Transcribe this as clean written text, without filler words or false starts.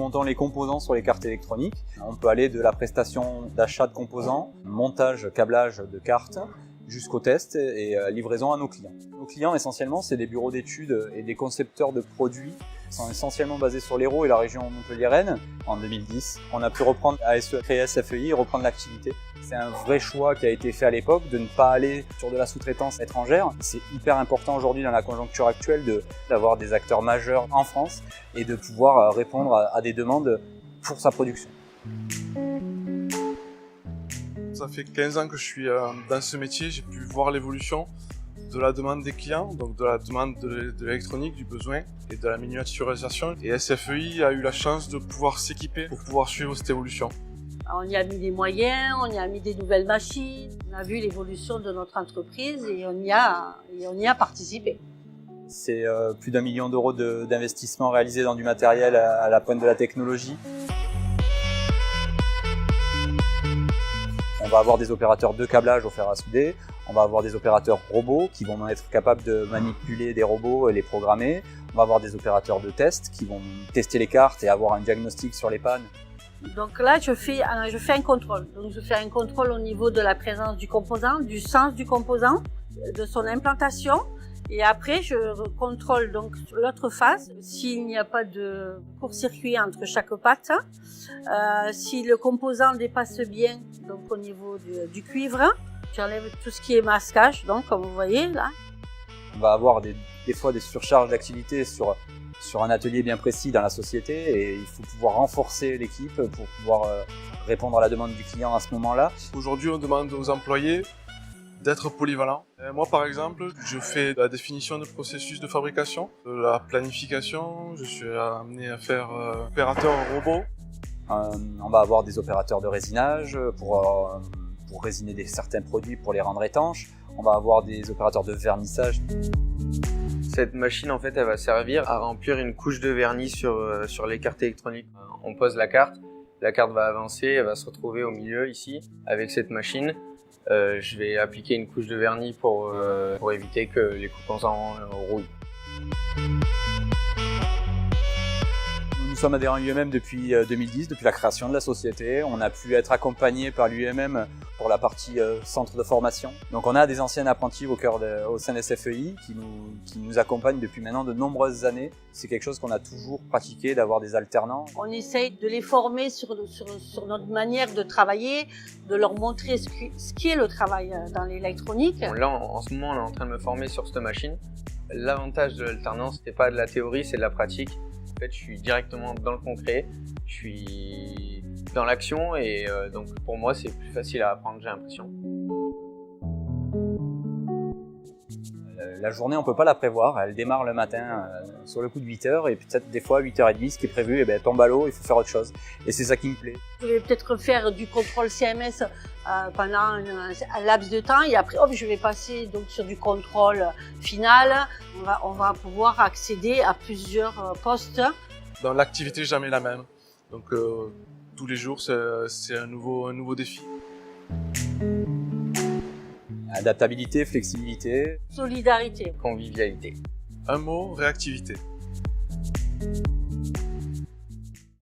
montons les composants sur les cartes électroniques. On peut aller de la prestation d'achat de composants, montage, câblage de cartes, jusqu'au test et livraison à nos clients. Nos clients, essentiellement, c'est des bureaux d'études et des concepteurs de produits. Ils sont essentiellement basés sur l'Hérault et la région Montpelliéraine. En 2010, on a pu reprendre ASE, créer SFEI et reprendre l'activité. C'est un vrai choix qui a été fait à l'époque de ne pas aller sur de la sous-traitance étrangère. C'est hyper important aujourd'hui dans la conjoncture actuelle d'avoir des acteurs majeurs en France et de pouvoir répondre à des demandes pour sa production. Ça fait 15 ans que je suis dans ce métier, j'ai pu voir l'évolution de la demande des clients, donc de la demande de l'électronique, du besoin et de la miniaturisation. Et SFEI a eu la chance de pouvoir s'équiper pour pouvoir suivre cette évolution. On y a mis des moyens, on y a mis des nouvelles machines, on a vu l'évolution de notre entreprise et on y a participé. C'est plus d'1 million d'euros d'investissement réalisé dans du matériel à la pointe de la technologie. On va avoir des opérateurs de câblage au fer à souder, on va avoir des opérateurs robots qui vont être capables de manipuler des robots et les programmer. On va avoir des opérateurs de test qui vont tester les cartes et avoir un diagnostic sur les pannes. Donc là, je fais un contrôle. Donc je fais un contrôle au niveau de la présence du composant, du sens du composant, de son implantation. Et après, je contrôle donc l'autre face, s'il n'y a pas de court-circuit entre chaque patte, si le composant dépasse bien donc au niveau du cuivre, j'enlève tout ce qui est masquage, donc comme vous voyez là. On va avoir des fois des surcharges d'activité sur un atelier bien précis dans la société et il faut pouvoir renforcer l'équipe pour pouvoir répondre à la demande du client à ce moment-là. Aujourd'hui, on demande aux employés d'être polyvalents. Moi, par exemple, je fais la définition de processus de fabrication, de la planification, je suis amené à faire opérateur robot. On va avoir des opérateurs de résinage pour résiner certains produits pour les rendre étanches. On va avoir des opérateurs de vernissage. Cette machine, en fait, elle va servir à remplir une couche de vernis sur les cartes électroniques. On pose la carte va avancer, elle va se retrouver au milieu ici avec cette machine. Je vais appliquer une couche de vernis pour éviter que les composants rouillent. Nous sommes adhérents à l'UMM depuis 2010, depuis la création de la société. On a pu être accompagné par l'UMM pour la partie centre de formation. Donc on a des anciens apprentis au sein de SFEI qui nous accompagnent depuis maintenant de nombreuses années. C'est quelque chose qu'on a toujours pratiqué, d'avoir des alternants. On essaye de les former sur notre manière de travailler, de leur montrer ce qu'est le travail dans l'électronique. Là, en ce moment, on est en train de me former sur cette machine. L'avantage de l'alternance, c'est pas de la théorie, c'est de la pratique. En fait, je suis directement dans le concret, je suis dans l'action et donc pour moi, c'est plus facile à apprendre, j'ai l'impression. La journée, on peut pas la prévoir, elle démarre le matin sur le coup de 8h et peut-être des fois 8h30, ce qui est prévu, tombe à l'eau, il faut faire autre chose. Et c'est ça qui me plaît. Je vais peut-être faire du contrôle CMS pendant un laps de temps et après hop, je vais passer donc sur du contrôle final. On va pouvoir accéder à plusieurs postes. Dans l'activité, jamais la même. Donc tous les jours, c'est un nouveau défi. Adaptabilité, flexibilité. Solidarité. Convivialité. Un mot, réactivité.